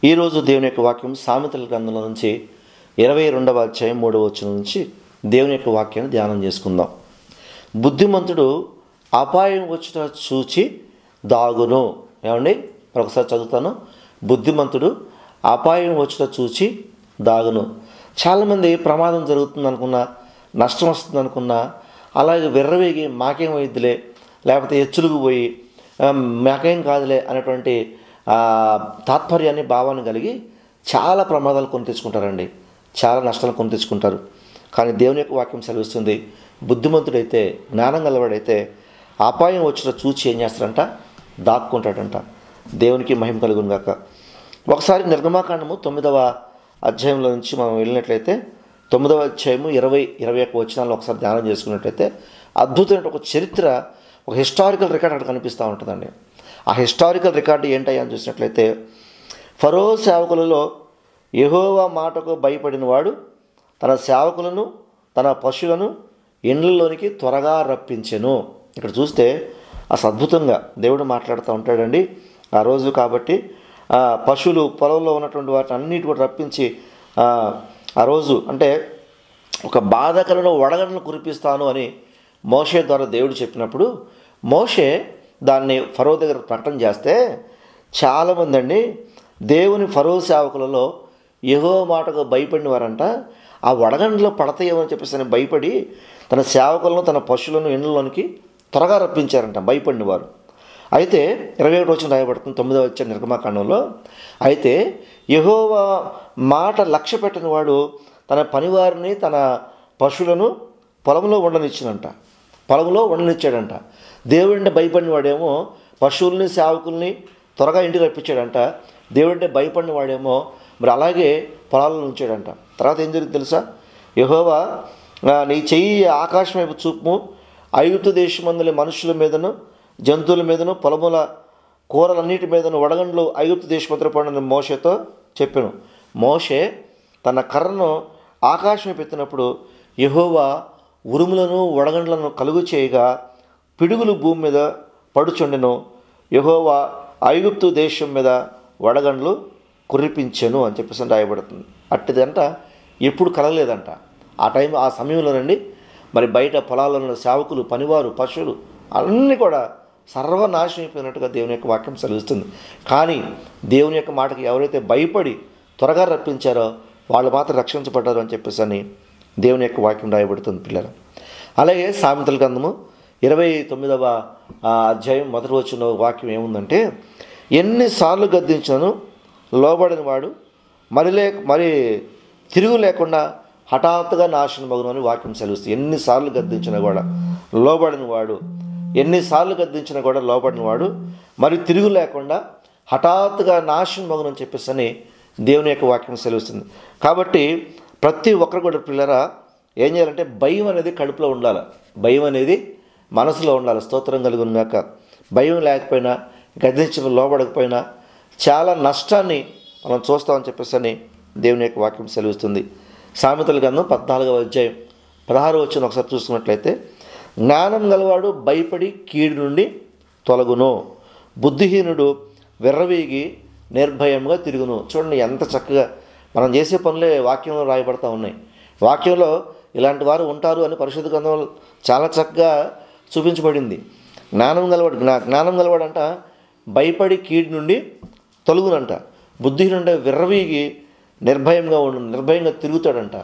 ఈరోజు దేవుని యొక్క వాక్యం సామెతల గ్రంథంలో నుంచి 22వ అధ్యాయం 3వ వచనం నుంచి దేవుని యొక్క వాక్యాన్ని ధ్యానం చేసుకుందాం. బుద్ధిమంతుడు అపాయం వచ్చుట చూచి దాగును. ఏమండి, ఒకసారి చదువుతాను. బుద్ధిమంతుడు అపాయం వచ్చుట చూచి దాగును. చాలామంది ప్రమాదం జరుగుతుంది అనుకున్నా, నష్టం వస్తుంది అనుకున్నా, అలాగే వెర్రవేగి మాకేం వద్దులే, లేకపోతే హెచ్చులుగు పోయి మాకేం కాదులే అనేటువంటి తాత్పర్యాన్ని భావాన్ని కలిగి చాలా ప్రమాదాలు కొని తెచ్చుకుంటారండి, చాలా నష్టాలు కొని తెచ్చుకుంటారు. కానీ దేవుని యొక్క వాక్యం సెలవిస్తుంది, బుద్ధిమంతుడైతే, జ్ఞానం గలవాడైతే అపాయం వచ్చిన చూచి ఏం చేస్తాడంట? దాక్కుంటాడంట. దేవునికి మహిమ కలుగును గాక. ఒకసారి నిర్గమాకాండము 9వ అధ్యాయంలో నుంచి మనం వెళ్ళినట్లయితే 9వ అధ్యాయము 20-21 వచనాలను ఒకసారి ధ్యానం చేసుకున్నట్లయితే అద్భుతమైన ఒక చరిత్ర, ఒక హిస్టారికల్ రికార్డ్ అక్కడ కనిపిస్తూ ఉంటుందండి. ఆ హిస్టారికల్ రికార్డు ఏంటయ్యా అని చూసినట్లయితే, ఫరో సేవకులలో యెహోవా మాటకు భయపడిన వాడు తన సేవకులను, తన పశువులను ఇండ్లలోనికి త్వరగా రప్పించెను. ఇక్కడ చూస్తే అసలు అద్భుతంగా దేవుడు మాట్లాడుతూ ఉంటాడండి. ఆ రోజు కాబట్టి పశువులు పొలంలో ఉన్నటువంటి వాటిని అన్నిటి కూడా రప్పించి ఆ రోజు అంటే ఒక బాధకరమైన వడగడలను కురిపిస్తాను అని మోషే ద్వారా దేవుడు చెప్పినప్పుడు మోషే దాన్ని ఫరో దగ్గర ప్రకటన చేస్తే చాలామంది అండి దేవుని ఫరో సేవకులలో యెహోవా మాటకు భయపడిన వారంట ఆ వడగండ్లో పడతాయేమో అని చెప్పేసి భయపడి తన సేవకులను, తన పశువులను ఇండ్లలోనికి త్వరగా రప్పించారంట, భయపడిన వారు. అయితే 21 వచనం రాయబడుతుంది 9వ అధ్యాయం నిర్గమాకాండంలో. అయితే యెహోవా మాట లక్ష్య పెట్టిన వాడు తన పనివారిని, తన పశువులను పొలంలో ఉండనిచ్చాడంట. దేవుడంటే భయపడిన వాడేమో పశువుల్ని, సేవకుల్ని త్వరగా ఇంటికి రప్పించాడంట. దేవుడంటే భయపడిన వాడేమో మరి అలాగే పొలాలను ఉంచాడంట. తర్వాత ఏం జరిగింది తెలుసా? యెహోవా నీ చెయ్యి ఆకాశం వైపు చూపుము, ఐగుప్తు దేశమందుల మనుషుల మీదను, జంతువుల మీదను, పొలముల కూరలన్నిటి మీదను వడగండ్లు ఐగుప్తు దేశమంతట పడిన మోషేతో చెప్పాను. మోషే తన కర్రను ఆకాశం వైపు ఎత్తినప్పుడు యెహోవా ఉరుములను, వడగండ్లను కలుగు చేయగా పిడుగులు భూమి మీద పడుచుండెను. యెహోవా ఐగుప్తు దేశం మీద వడగండ్లు కురిపించెను అని చెప్పేసి రాయబడుతుంది. అట్టిదంట ఎప్పుడు కలగలేదంట. ఆ సమయంలోనండి మరి బయట పొలాలలో సేవకులు, పనివారు, పశువులు అన్నీ కూడా సర్వనాశనం అయిపోయినట్టుగా దేవుని యొక్క వాక్యం సెలవిస్తుంది. కానీ దేవుని యొక్క మాటకి ఎవరైతే భయపడి త్వరగా రప్పించారో వాళ్ళు మాత్రం రక్షించబడ్డారు అని చెప్పేసి దేవుని యొక్క వాక్యం రాయబడుతుంది పిల్లలు. అలాగే సామెతల గ్రంథము 29వ అధ్యాయం 1వ వచనంలో వాక్యం ఏముందంటే, ఎన్నిసార్లు గద్దించినను లోబడిన వాడు మరి తిరుగు లేకుండా హఠాత్తుగా నాశనం మగును అని వాక్యం సెలవుస్తుంది. ఎన్నిసార్లు గద్దించినా కూడా లోబడిన వాడు మరి తిరుగు లేకుండా హఠాత్తుగా నాశనం మగును అని చెప్పేసి దేవుని యొక్క వాక్యం సెలవుస్తుంది. కాబట్టి ప్రతి ఒక్కరు కూడా పిల్లరా ఏం చేయాలంటే భయం అనేది కడుపులో ఉండాలి, భయం అనేది మనసులో ఉండాలి. స్తోత్రం కలుగునాక. భయం లేకపోయినా, గద్దించడం లోబడకపోయినా చాలా నష్టాన్ని మనం చూస్తామని చెప్పేసి దేవుని యొక్క వాక్యం సెలవుస్తుంది. సామెతల గ్రంథం 14వ అధ్యాయం 16వ వచనం ఒకసారి చూసుకున్నట్లయితే, జ్ఞానం గలవాడు భయపడి కీడు నుండి తొలగును, బుద్ధిహీనుడు విర్రవీగి నిర్భయంగా తిరుగును. చూడండి ఎంత చక్కగా మనం చేసే పనులే వాక్యంలో రాయబడతా ఉన్నాయి. వాక్యంలో ఇలాంటి వారు ఉంటారు అని పరిశుద్ధ గ్రంథంలో చాలా చక్కగా చూపించబడింది. జ్ఞానం గలవాడంట భయపడి కీడు నుండి తొలగునంట, బుద్ధిహీనుండే విర్రవీగి నిర్భయంగా తిరుగుతాడంట.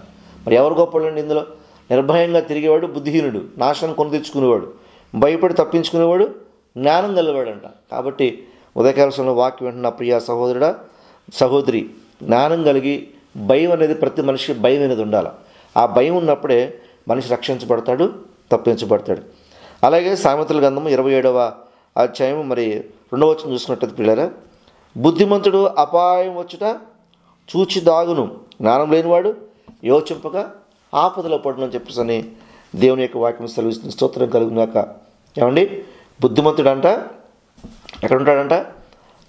మరి ఎవరు గొప్పవాడండి ఇందులో? నిర్భయంగా తిరిగేవాడు బుద్ధిహీనుడు, నాశనం కొని తెచ్చుకునేవాడు. భయపడి తప్పించుకునేవాడు జ్ఞానం గలవాడంట. కాబట్టి ఉదయకాల సమయంలో వాక్యం వింటున్న ప్రియ సహోదరుడా, సహోదరి, జ్ఞానం కలిగి భయం అనేది ప్రతి మనిషికి భయం అనేది ఉండాలి. ఆ భయం ఉన్నప్పుడే మనిషి రక్షించబడతాడు, తప్పించబడతాడు. అలాగే సామెతల గ్రంథము 27వ అధ్యాయం మరి 2వ వచనం చూసుకున్నట్లయితే పిల్లరా, బుద్ధిమంతుడు అపాయం వచ్చుట చూచి దాగును, జ్ఞానం లేనివాడు యోచింపగా ఆపదలో పడును అని చెప్పేసి దేవుని యొక్క వాక్యం సెలవిస్తుంది. స్తోత్రం కలుగునాక. ఏమండి, బుద్ధిమంతుడు అంట ఎక్కడ ఉంటాడంట?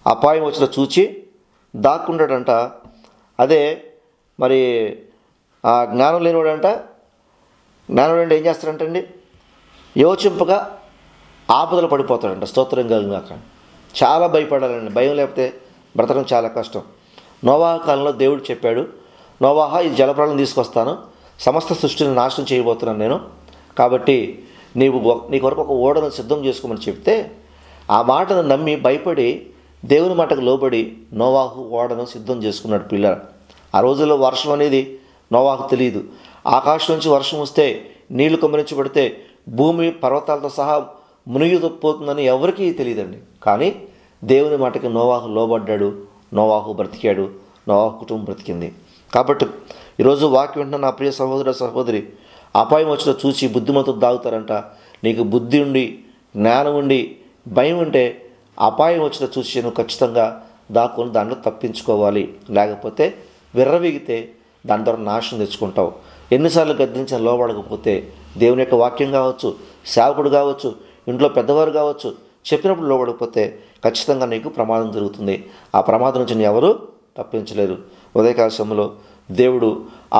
అపాయం వచ్చిన చూచి దాక్కుంటాడంట. అదే మరి ఆ జ్ఞానం లేనివాడంట, జ్ఞానం ఏం చేస్తాడంటండి? యోచింపగా ఆపదలు పడిపోతాడంట. స్తోత్రం కలిగినాక. చాలా భయపడాలండి. భయం లేకపోతే బ్రతకడం చాలా కష్టం. నోవాహు కాలంలో దేవుడు చెప్పాడు, నోవాహా ఈ జలప్రళయం తీసుకొస్తాను, సమస్త సృష్టిని నాశనం చేయబోతున్నాను నేను, కాబట్టి నీ కొరకు ఒక ఓడను సిద్ధం చేసుకోమని చెప్తే ఆ మాటను నమ్మి భయపడి దేవుని మాటకు లోబడి నోవాహు ఓడను సిద్ధం చేసుకున్నాడు. పిల్లలు, ఆ రోజుల్లో వర్షం అనేది నోవాహు తెలియదు. ఆకాశం నుంచి వర్షం వస్తే నీళ్లు కుమ్మరించబడితే భూమి పర్వతాలతో సహా మునిగిపోతుందని ఎవరికీ తెలియదండి. కానీ దేవుని మాటకి నోవాహు లోబడ్డాడు, నోవాహు బ్రతికాడు, నోవాహు కుటుంబం బ్రతికింది. కాబట్టి ఈరోజు వాక్యం వింటున్న నా ప్రియ సహోదర సహోదరి, అపాయం వచ్చిన చూసి బుద్ధిమంతులు దాగుతారంట. నీకు బుద్ధి ఉండి, జ్ఞానం ఉండి, భయం ఉంటే అపాయం వచ్చిన చూసి నువ్వు ఖచ్చితంగా దాక్కుని దాంట్లో తప్పించుకోవాలి. లేకపోతే విర్రవీగితే దాని ద్వారా నాశనం తెచ్చుకుంటావు. ఎన్నిసార్లు గద్దించిన లోబడకపోతే దేవుని యొక్క వాక్యం కావచ్చు, సేవకుడు కావచ్చు, ఇంట్లో పెద్దవారు కావచ్చు, చెప్పినప్పుడు లోబడకపోతే ఖచ్చితంగా నీకు ప్రమాదం జరుగుతుంది. ఆ ప్రమాదం నుంచి ఎవరు తప్పించలేరు. ఉదయకాల సమయంలో దేవుడు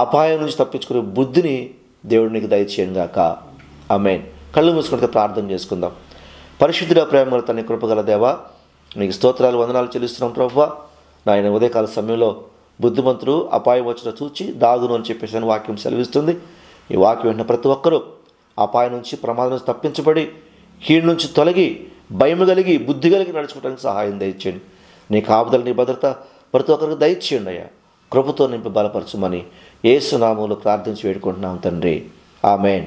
అపాయం నుంచి తప్పించుకునే బుద్ధిని దేవుడు నీకు దయచేయను గాక. ఆమేన్. కళ్ళు మూసుకుంటే ప్రార్థన చేసుకుందాం. పరిశుద్ధుడ, ప్రేమగల తండ్రి, కృపగల దేవా, నీకు స్తోత్రాలు, వందనాలు చెల్లిస్తున్నాం ప్రభువా. నాయన ఉదయకాల సమయంలో బుద్ధిమంతుడు అపాయం వచ్చిన చూచి దాగును అని చెప్పేసి వాక్యం సెలవిస్తుంది. ఈ వాక్యం విన్న ప్రతి ఒక్కరూ అపాయం నుంచి, ప్రమాదం నుంచి తప్పించబడి, కీడు నుంచి తొలగి, భయం కలిగి, బుద్ధి కలిగి నడుచుకోవడానికి సహాయం దయచేయండి. నీ కాపుదల, నీ భద్రత ప్రతి ఒక్కరికి దయచేయండి అయ్యా. కృపతో నింపి బలపరచుమని యేసు నామములో ప్రార్థించి వేడుకుంటున్నాం తండ్రి. ఆమేన్.